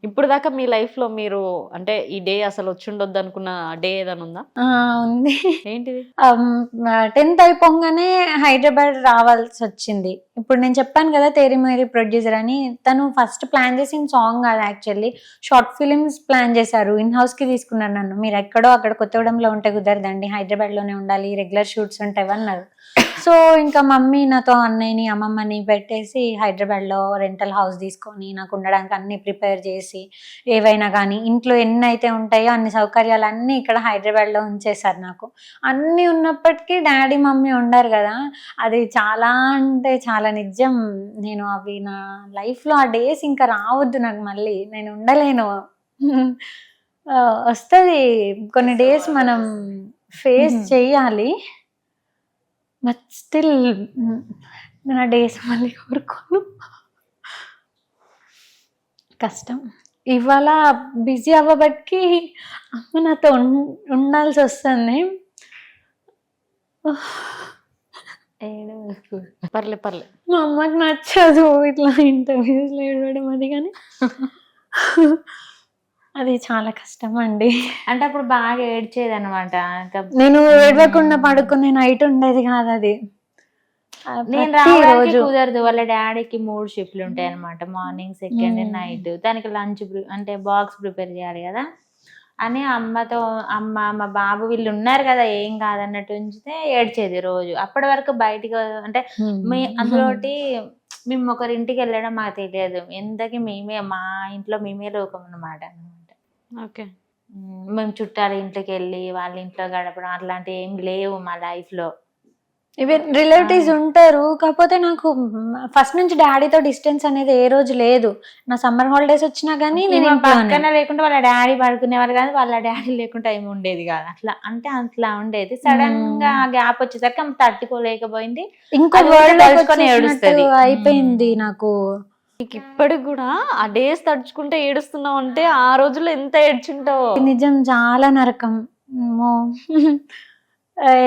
ఇప్పుడు దాకా మీ లైఫ్ లో మీరు అంటే ఈ డే అసలు వచ్చుండొద్దు అనుకున్న డే ఏదైనా ఉందా? ఉంది. ఏంటిది? 10th అయిపోగానే హైదరాబాద్ రావాల్సి వచ్చింది. ఇప్పుడు నేను చెప్పాను కదా తేరీ మేరీ ప్రొడ్యూసర్ అని, తను ఫస్ట్ ప్లాన్ చేసిన సాంగ్ కాదు, యాక్చువల్లీ షార్ట్ ఫిలిమ్స్ ప్లాన్ చేశారు. ఇన్ హౌస్ కి తీసుకున్నారు నన్ను. మీరు ఎక్కడో అక్కడ కొత్తగూడెంలో ఉంటే కుదరదండి, హైదరాబాద్ లోనే ఉండాలి, రెగ్యులర్ షూట్స్ ఉంటాయి అన్నారు. సో ఇంకా మమ్మీ నాతో అన్నయ్యని అమ్మమ్మని పెట్టేసి హైదరాబాద్లో రెంటల్ హౌస్ తీసుకొని నాకు ఉండడానికి అన్ని ప్రిపేర్ చేసి, ఏవైనా కానీ ఇంట్లో ఎన్ని అయితే ఉంటాయో అన్ని సౌకర్యాలు అన్నీ ఇక్కడ హైదరాబాద్లో ఉంచేశారు నాకు. అన్నీ ఉన్నప్పటికీ డాడీ మమ్మీ ఉండరు కదా, అది చాలా అంటే చాలా నిజం. నేను అవి నా లైఫ్లో ఆ డేస్ ఇంకా రావద్దు నాకు, మళ్ళీ నేను ఉండలేను. వస్తుంది కొన్ని డేస్ మనం ఫేస్ చేయాలి, బట్ స్టిల్ నేను ఆ డేస్ మళ్ళీ కోరుకోను. కష్టం. ఇవాళ బిజీ అవ్వబట్టి అమ్మ నాతో ఉండాల్సి వస్తుంది. పర్లే పర్లే, మా అమ్మకి నచ్చదు ఇట్లా ఇంటర్వ్యూస్లో ఏడవడం అది, కానీ అది చాలా కష్టం అండి. అంటే అప్పుడు బాగా ఏడ్చేది అనమాట. నేను ఏడవకుండా పడుకునే నైట్ ఉండేది కాదు అది. నేను రావడానికి కుదరదు, వాళ్ళ డాడీకి 3 షిఫ్ట్లు ఉంటాయి అనమాట, మార్నింగ్, సెకండ్, నైట్. దానికి లంచ్ అంటే బాక్స్ ప్రిపేర్ చేయాలి కదా అని అమ్మతో, అమ్మ మా బాబు వీళ్ళు ఉన్నారు కదా ఏం కాదన్నట్టు ఉంచితే ఏడ్చేది రోజు. అప్పటి వరకు బయటికి అంటే అందులోటి మేము ఒకరింటికి వెళ్ళడం మాకు తెలియదు, ఎంతకి మేమే మా ఇంట్లో మేమే లోకం అన్నమాట. ఓకే, మేము చుట్టాల ఇంట్లోకి వెళ్ళి వాళ్ళ ఇంట్లో గడపడం అట్లాంటివి ఏం లేవు మా లైఫ్ లో. ఈవెన్ రిలేటివ్స్ ఉంటారు, కాకపోతే నాకు ఫస్ట్ నుంచి డాడీతో డిస్టెన్స్ అనేది ఏ రోజు లేదు. నా సమ్మర్ హాలిడేస్ వచ్చినా కానీ నేను పక్కన లేకుండా వాళ్ళ డాడీ పడుకునేవారు కాదు, వాళ్ళ డాడీ లేకుండా ఏమి ఉండేది కాదు. అట్లా అంటే అట్లా ఉండేది. సడన్ గా గ్యాప్ వచ్చేసరికి ఆమె తట్టుకోలేకపోయింది, ఇంకో వరల్డ్ అయిపోయింది నాకు. ఇప్పటికి కూడా ఆ డేస్ తడుచుకుంటే ఏడుస్తున్నావు అంటే ఆ రోజుల్లో ఎంత ఏడ్చుంటావో. నిజం, చాలా నరకం.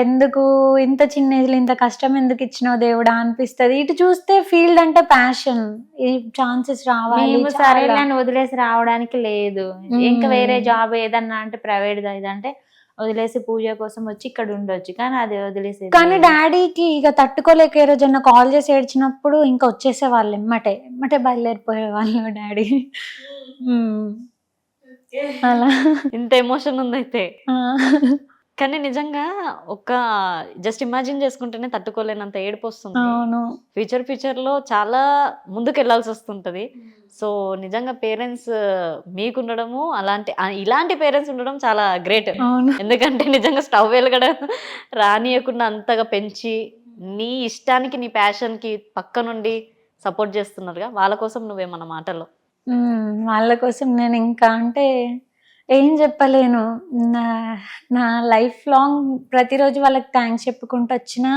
ఎందుకు ఇంత చిన్న ఏజ్ లో ఇంత కష్టం ఎందుకు ఇచ్చినావు దేవుడా అనిపిస్తుంది. ఇటు చూస్తే ఫీల్డ్ అంటే ప్యాషన్, ఈ ఛాన్సెస్ రావాలి, సరే అని వదిలేసి రావడానికి లేదు. ఇంకా వేరే జాబ్ ఏదన్నా అంటే ప్రైవేట్ ఇదంటే వదిలేసి పూజ కోసం వచ్చి ఇక్కడ ఉండొచ్చు, కానీ అది వదిలేసి. కానీ డాడీకి ఇక తట్టుకోలేక ఏ రోజన్నా కాల్ చేసి ఏడ్చినప్పుడు ఇంకా వచ్చేసే వాళ్ళు, ఎమ్మటే బయలుదేరిపోయే వాళ్ళు డాడీ. అలా ఇంత ఎమోషన్ ఉందైతే. కానీ నిజంగా ఒక జస్ట్ ఇమాజిన్ చేసుకుంటేనే తట్టుకోలేనంత ఏడుపు వస్తుంది. ఫ్యూచర్ లో చాలా ముందుకు వెళ్ళాల్సి వస్తుంటది. సో నిజంగా పేరెంట్స్ మీకు ఉండడము, ఇలాంటి పేరెంట్స్ ఉండడం చాలా గ్రేట్. ఎందుకంటే నిజంగా స్టవ్ వెలగడం రానియకుండా అంతగా పెంచి నీ ఇష్టానికి నీ ప్యాషన్ కి పక్క నుండి సపోర్ట్ చేస్తున్నారుగా, వాళ్ళ కోసం నువ్వేమన్న మాటల్లో? వాళ్ళ కోసం నేను ఇంకా అంటే ఏం చెప్పలేను. నా లైఫ్ లాంగ్ ప్రతిరోజు వాళ్ళకి థ్యాంక్స్ చెప్పుకుంటూ వచ్చినా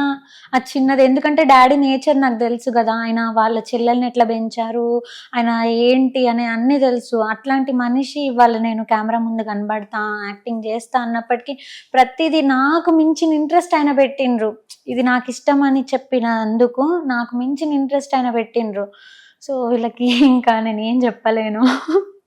అది చిన్నది. ఎందుకంటే డాడీ నేచర్ నాకు తెలుసు కదా, ఆయన వాళ్ళ చెల్లెల్ని ఎట్లా పెంచారు, ఆయన ఏంటి అని అన్నీ తెలుసు. అట్లాంటి మనిషి ఇవాళ నేను కెమెరా ముందు కనబడతా, యాక్టింగ్ చేస్తా అన్నప్పటికీ ప్రతిదీ నాకు మించిన ఇంట్రెస్ట్ ఆయన పెట్టిండ్రు. ఇది నాకు ఇష్టం అని చెప్పినందుకు నాకు మించిన ఇంట్రెస్ట్ ఆయన పెట్టిండ్రు. సో వీళ్ళకి ఇంకా నేను ఏం చెప్పలేను.